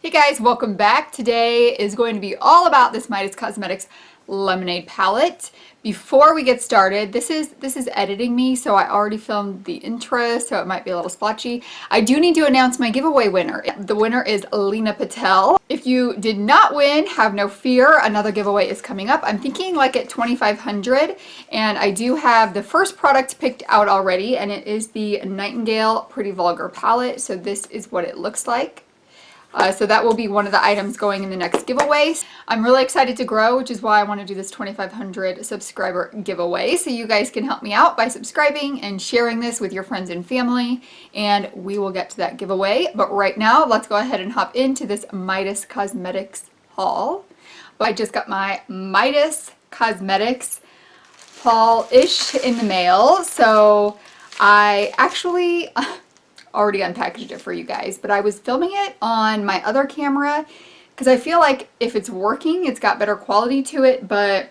Hey guys, welcome back. Today is going to be all about this Midas Cosmetics Lemonade Palette. Before we get started, this is editing me, so I already filmed the intro, so it might be a little splotchy. I do need to announce my giveaway winner. The winner is Lina Patel. If you did not win, have no fear. Another giveaway is coming up. I'm thinking like at 2,500, and I do have the first product picked out already, and it is the Nightingale Pretty Vulgar palette. So this is what it looks like. So that will be one of the items going in the next giveaway. I'm really excited to grow, which is why I want to do this 2,500 subscriber giveaway. So you guys can help me out by subscribing and sharing this with your friends and family, and we will get to that giveaway. But right now, let's go ahead and hop into this Midas Cosmetics haul. I just got my Midas Cosmetics haul-ish in the mail. So I actually already unpackaged it for you guys, but I was filming it on my other camera because I feel like if it's working, it's got better quality to it, but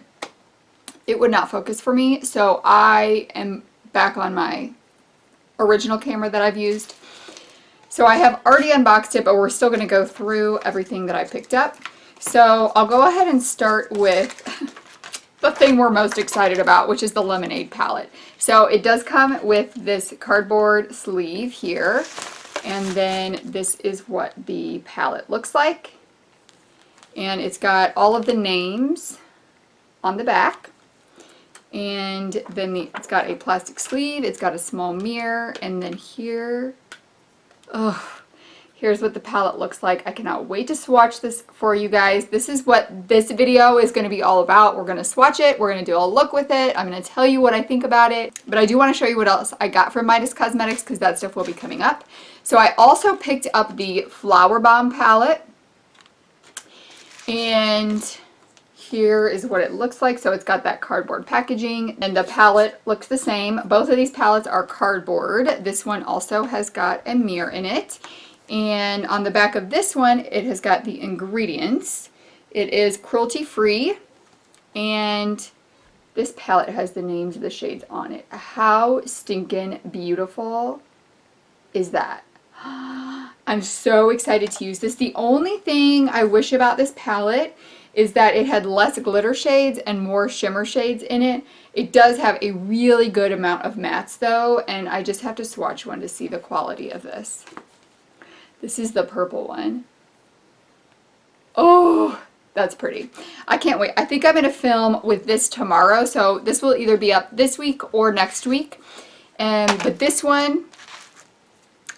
it would not focus for me. So I am back on my original camera that I've used. So I have already unboxed it, but we're still going to go through everything that I picked up. So I'll go ahead and start with the thing we're most excited about, which is the Lemonade palette. So it does come with this cardboard sleeve here, and then this is what the palette looks like. And it's got all of the names on the back, and then it's got a plastic sleeve, it's got a small mirror, and then here, here's what the palette looks like. I cannot wait to swatch this for you guys. This is what this video is going to be all about. We're going to swatch it. We're going to do a look with it. I'm going to tell you what I think about it. But I do want to show you what else I got from Midas Cosmetics because that stuff will be coming up. So I also picked up the Flower Bomb palette. And here is what it looks like. So it's got that cardboard packaging, and the palette looks the same. Both of these palettes are cardboard. This one also has got a mirror in it. And on the back of this one, it has got the ingredients. It is cruelty-free, and this palette has the names of the shades on it. How stinking beautiful is that? I'm so excited to use this. The only thing I wish about this palette is that it had less glitter shades and more shimmer shades in it. It does have a really good amount of mattes though, and I just have to swatch one to see the quality of this. This is the purple one. Oh, that's pretty. I can't wait. I think I'm going to film with this tomorrow, so this will either be up this week or next week. But this one,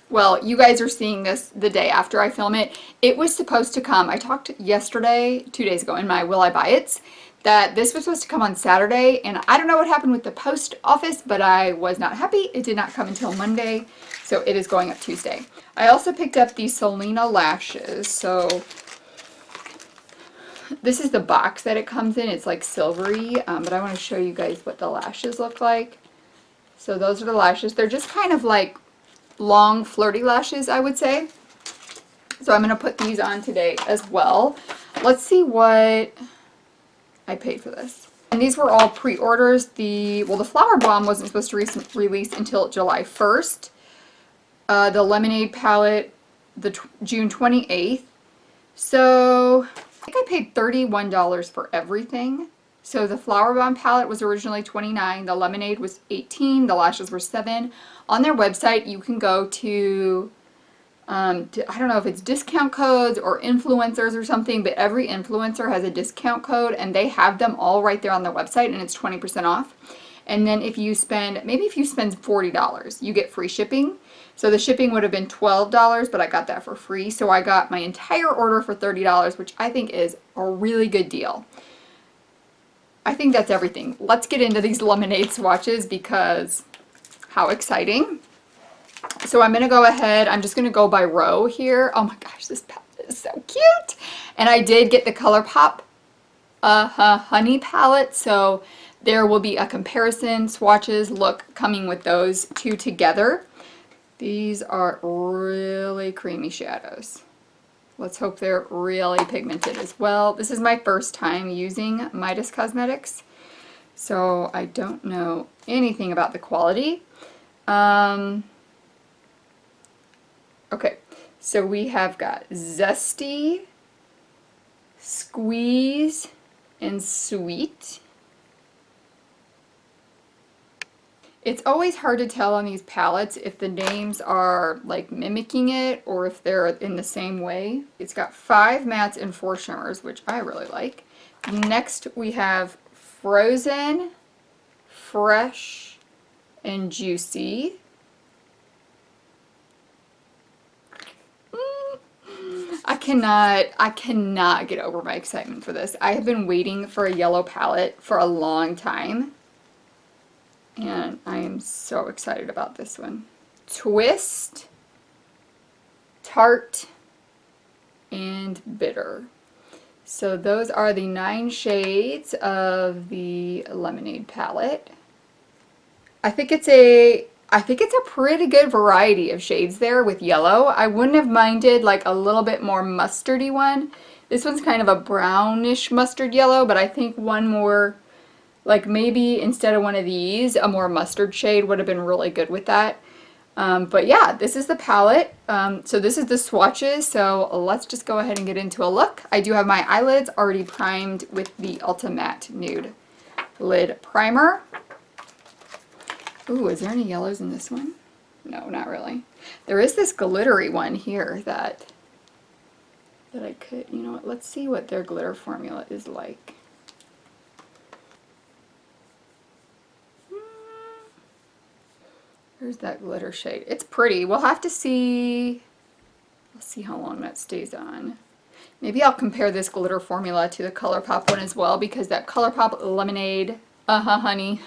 well, you guys are seeing this the day after I film it. It was supposed to come, I talked yesterday, 2 days ago in my Will I Buy It's, that this was supposed to come on Saturday, and I don't know what happened with the post office, but I was not happy. It did not come until Monday, so it is going up Tuesday. I also picked up the Selina Lashes. So this is the box that it comes in. It's like silvery, but I want to show you guys what the lashes look like. So those are the lashes. They're just kind of like long, flirty lashes, I would say. So I'm going to put these on today as well. Let's see what I paid for this. And these were all pre-orders. The Flower Bomb wasn't supposed to release until July 1st. The Lemonade palette, June 28th. So I think I paid $31 for everything. So the Flower Bomb palette was originally $29. The Lemonade was $18. The lashes were $7. On their website, you can go to I don't know if it's discount codes or influencers or something, but every influencer has a discount code, and they have them all right there on their website, and it's 20% off. And then if you spend $40, you get free shipping. So the shipping would have been $12, but I got that for free. So I got my entire order for $30, which I think is a really good deal. I think that's everything. Let's get into these lemonade swatches because how exciting. So I'm going to go ahead, I'm just going to go by row here. Oh my gosh, this palette is so cute. And I did get the ColourPop Honey palette, so there will be a comparison swatches look coming with those two together. These are really creamy shadows. Let's hope they're really pigmented as well. This is my first time using Midas Cosmetics, so I don't know anything about the quality. Okay, So we have got Zesty, Squeeze, and Sweet. It's always hard to tell on these palettes if the names are like mimicking it or if they're in the same way. It's got 5 mattes and 4 shimmers, which I really like. Next we have Frozen, Fresh, and Juicy. I cannot get over my excitement for this. I have been waiting for a yellow palette for a long time. And I am so excited about this one. Twist, Tart, and Bitter. So those are the 9 shades of the Lemonade palette. I think it's a pretty good variety of shades there with yellow. I wouldn't have minded like a little bit more mustardy one. This one's kind of a brownish mustard yellow, but I think one more, like maybe instead of one of these, a more mustard shade would have been really good with that. But yeah, this is the palette. So this is the swatches. So let's just go ahead and get into a look. I do have my eyelids already primed with the Ultra Matte Nude Lid Primer. Ooh, is there any yellows in this one? No, not really. There is this glittery one here that I could, you know what, let's see what their glitter formula is like. There's that glitter shade. It's pretty. We'll have to see, let's see how long that stays on. Maybe I'll compare this glitter formula to the ColourPop one as well, because that ColourPop Lemonade, Honey,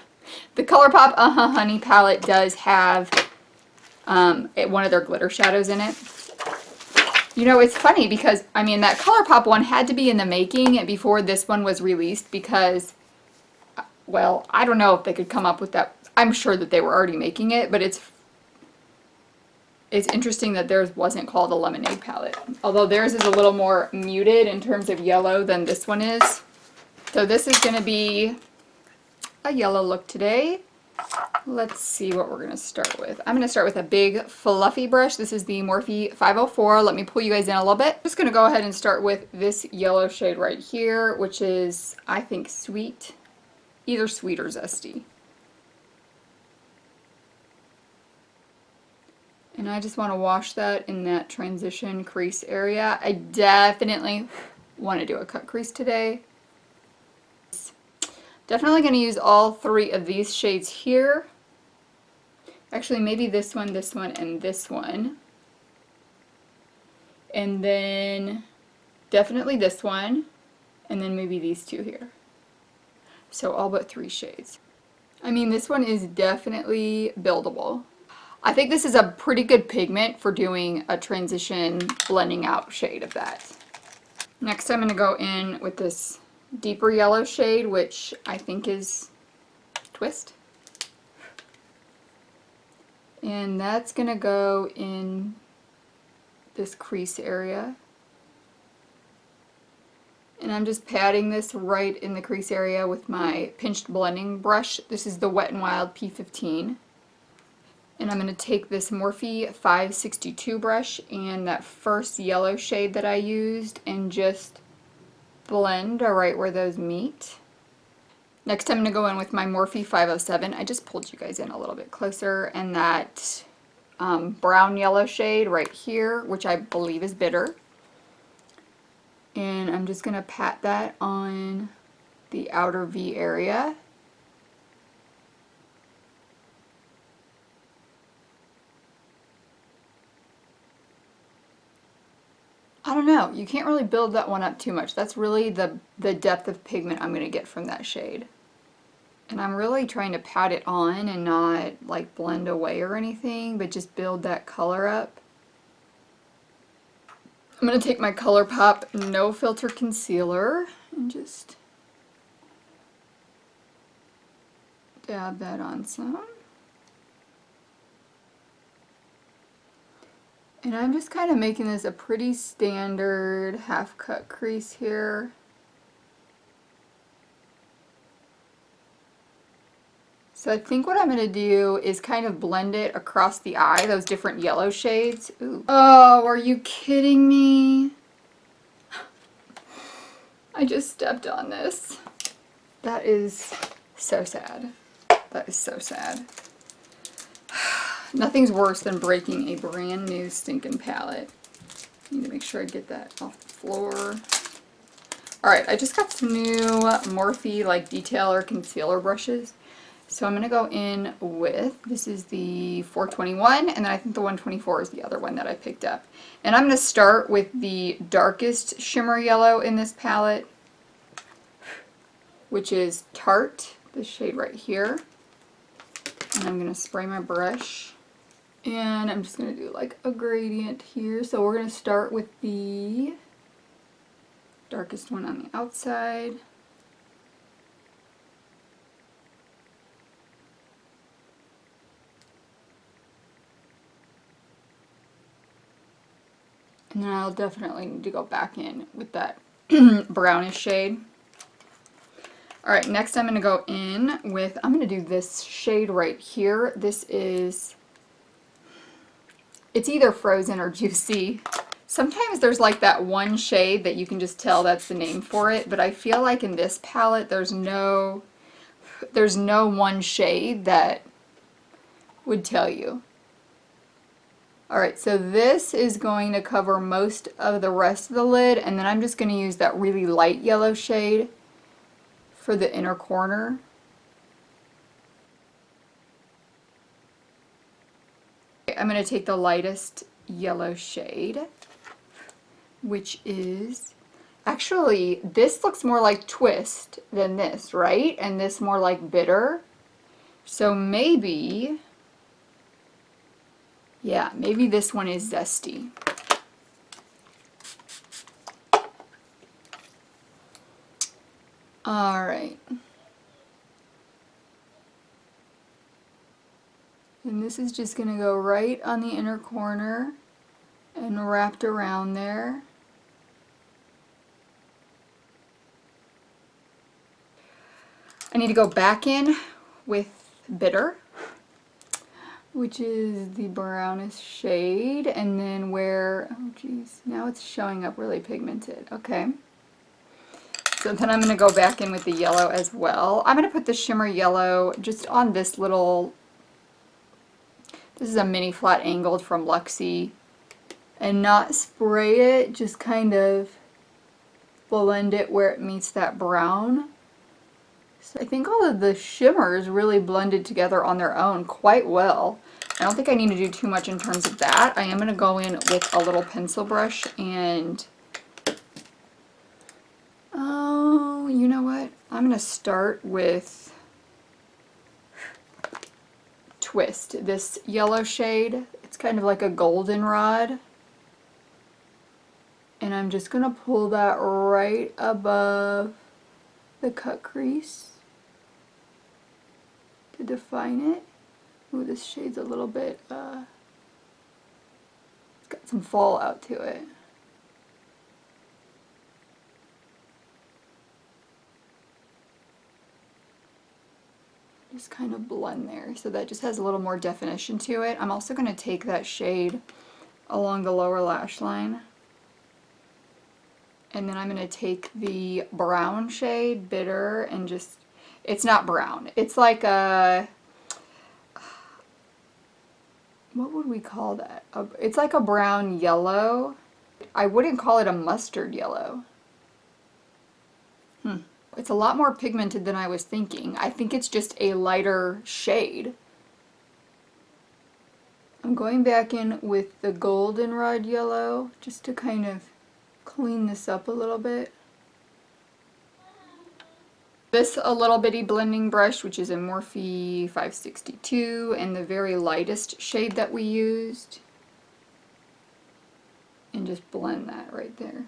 the ColourPop Honey palette does have one of their glitter shadows in it. You know, it's funny because, I mean, that ColourPop one had to be in the making before this one was released because, well, I don't know if they could come up with that. I'm sure that they were already making it, but it's interesting that theirs wasn't called a Lemonade palette. Although theirs is a little more muted in terms of yellow than this one is. So this is going to be a yellow look today. Let's see what we're going to start with. I'm going to start with a big fluffy brush. This is the Morphe 504. Let me pull you guys in a little bit. I'm just going to go ahead and start with this yellow shade right here, which is, I think, Sweet. Either Sweet or Zesty. And I just want to wash that in that transition crease area. I definitely want to do a cut crease today. Definitely going to use all 3 of these shades here. Actually, maybe this one, and this one. And then definitely this one. And then maybe these 2 here. So all but 3 shades. I mean, this one is definitely buildable. I think this is a pretty good pigment for doing a transition blending out shade of that. Next I'm going to go in with this deeper yellow shade, which I think is Twist. And that's going to go in this crease area. And I'm just patting this right in the crease area with my pinched blending brush. This is the Wet n Wild P15. And I'm going to take this Morphe 562 brush and that first yellow shade that I used and just blend right where those meet. Next I'm going to go in with my Morphe 507. I just pulled you guys in a little bit closer, and that brown yellow shade right here, which I believe is Bitter. And I'm just going to pat that on the outer V area. I don't know, you can't really build that one up too much. That's really the depth of pigment I'm going to get from that shade. And I'm really trying to pat it on and not like blend away or anything, but just build that color up. I'm going to take my ColourPop No Filter Concealer and just dab that on some. And I'm just kind of making this a pretty standard half cut crease here. So I think what I'm going to do is kind of blend it across the eye, those different yellow shades. Ooh. Oh, are you kidding me? I just stepped on this. That is so sad. That is so sad. Nothing's worse than breaking a brand new stinking palette. Need to make sure I get that off the floor. Alright, I just got some new Morphe like detailer concealer brushes. So I'm going to go in with, this is the 421, and then I think the 124 is the other one that I picked up. And I'm going to start with the darkest shimmer yellow in this palette, which is Tarte, this shade right here. And I'm going to spray my brush. And I'm just going to do like a gradient here. So we're going to start with the darkest one on the outside. And then I'll definitely need to go back in with that brownish shade. Alright, next I'm going to go in with, I'm going to do this shade right here. This is, it's either Frozen or Juicy. Sometimes there's like that one shade that you can just tell that's the name for it, but I feel like in this palette there's no one shade that would tell you. Alright, so this is going to cover most of the rest of the lid, and then I'm just going to use that really light yellow shade for the inner corner. I'm going to take the lightest yellow shade, which is, actually, this looks more like Twist than this, right? And this more like Bitter. So maybe, yeah, maybe this one is Zesty. Alright. And this is just going to go right on the inner corner and wrapped around there. I need to go back in with Bitter, which is the brownest shade, and then where, oh geez, now it's showing up really pigmented. Okay. So then I'm going to go back in with the yellow as well. I'm going to put the shimmer yellow just on this little, this is a mini flat angled from Luxie, and not spray it, just kind of blend it where it meets that brown. So I think all of the shimmers really blended together on their own quite well. I don't think I need to do too much in terms of that. I am going to go in with a little pencil brush and, oh, you know what? I'm going to start with Twist, this yellow shade. It's kind of like a goldenrod. And I'm just going to pull that right above the cut crease to define it. Ooh, this shade's a little bit, it's got some fallout to it. Just kind of blend there, so that just has a little more definition to it. I'm also going to take that shade along the lower lash line. And then I'm going to take the brown shade, Bitter, and just, it's not brown. It's like a, what would we call that? It's like a brown yellow. I wouldn't call it a mustard yellow. It's a lot more pigmented than I was thinking. I think it's just a lighter shade. I'm going back in with the goldenrod yellow just to kind of clean this up a little bit. This a little bitty blending brush, which is a Morphe 562, and the very lightest shade that we used. And just blend that right there.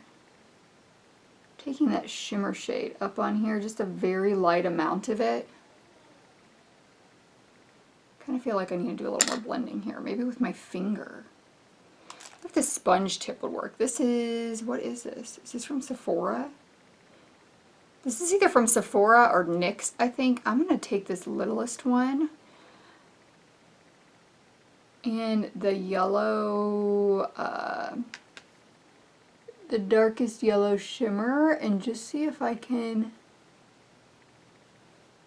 Taking that shimmer shade up on here, just a very light amount of it. Kind of feel like I need to do a little more blending here, maybe with my finger. If this sponge tip would work. This is, what is this? Is this from Sephora? This is either from Sephora or NYX, I think. I'm going to take this littlest one and the yellow, the darkest yellow shimmer, and just see if I can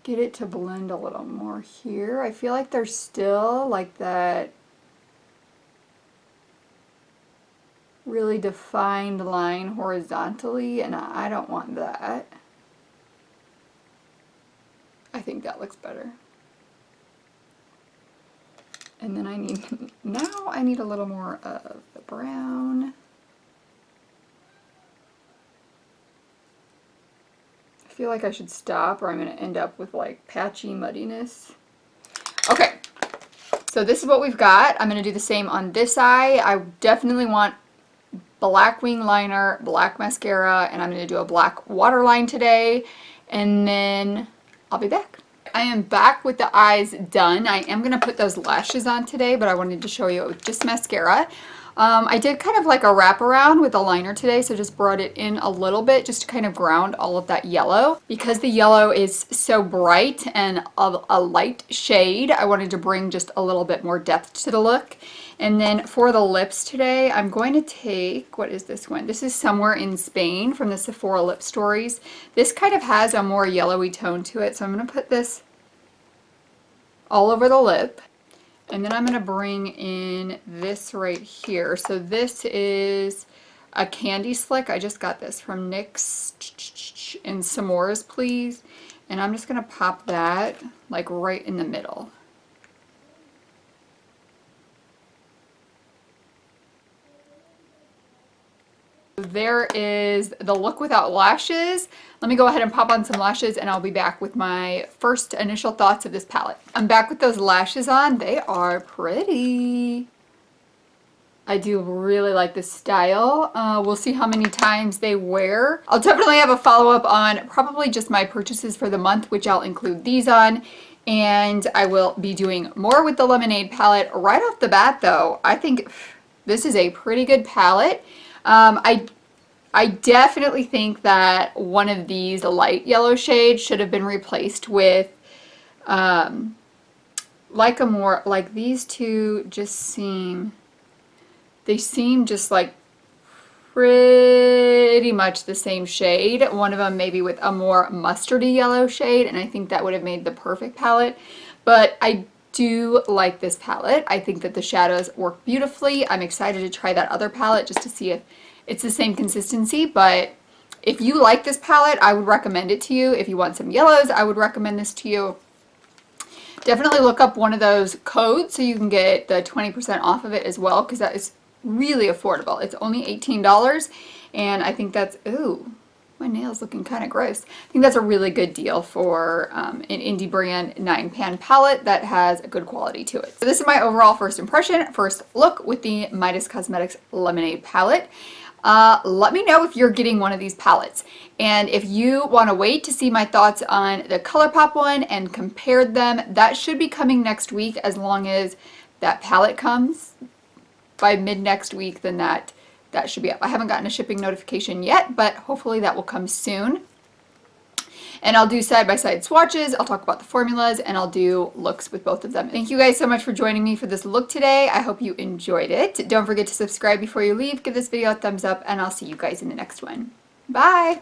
get it to blend a little more here. I feel like there's still like that really defined line horizontally, and I don't want that. I think that looks better. And then I need a little more of the brown. I feel like I should stop or I'm going to end up with like patchy muddiness. Okay, so this is what we've got. I'm going to do the same on this eye. I definitely want black wing liner, black mascara, and I'm going to do a black waterline today. And then I'll be back. I am back with the eyes done. I am going to put those lashes on today, but I wanted to show you it with just mascara. I did kind of like a wraparound with a liner today, so just brought it in a little bit just to kind of ground all of that yellow. Because the yellow is so bright and a light shade, I wanted to bring just a little bit more depth to the look. And then for the lips today, I'm going to take, what is this one? This is Somewhere in Spain from the Sephora Lip Stories. This kind of has a more yellowy tone to it, so I'm going to put this all over the lip. And then I'm going to bring in this right here. So this is a candy slick. I just got this from NYX in S'mores, Please. And I'm just going to pop that like right in the middle. There is the look without lashes. Let me go ahead and pop on some lashes and I'll be back with my first initial thoughts of this palette. I'm back with those lashes on. They are pretty. I do really like this style. We'll see how many times they wear. I'll definitely have a follow-up on probably just my purchases for the month, which I'll include these on. And I will be doing more with the Lemonade palette. Right off the bat though, I think this is a pretty good palette. I definitely think that one of these light yellow shades should have been replaced with like a more, like these two just seem, they seem just like pretty much the same shade. One of them maybe with a more mustardy yellow shade, and I think that would have made the perfect palette. But I do like this palette. I think that the shadows work beautifully. I'm excited to try that other palette just to see if it's the same consistency. But if you like this palette, I would recommend it to you. If you want some yellows, I would recommend this to you. Definitely look up one of those codes so you can get the 20% off of it as well, because that is really affordable. It's only $18, and I think that's, ooh, my nail's looking kind of gross. I think that's a really good deal for an indie brand 9-pan palette that has a good quality to it. So this is my overall first impression, first look with the Midas Cosmetics Lemonade Palette. Let me know if you're getting one of these palettes. And if you want to wait to see my thoughts on the ColourPop one and compare them, that should be coming next week. As long as that palette comes by mid next week, then that should be up. I haven't gotten a shipping notification yet, but hopefully that will come soon. And I'll do side-by-side swatches, I'll talk about the formulas, and I'll do looks with both of them. Thank you guys so much for joining me for this look today. I hope you enjoyed it. Don't forget to subscribe before you leave, give this video a thumbs up, and I'll see you guys in the next one. Bye!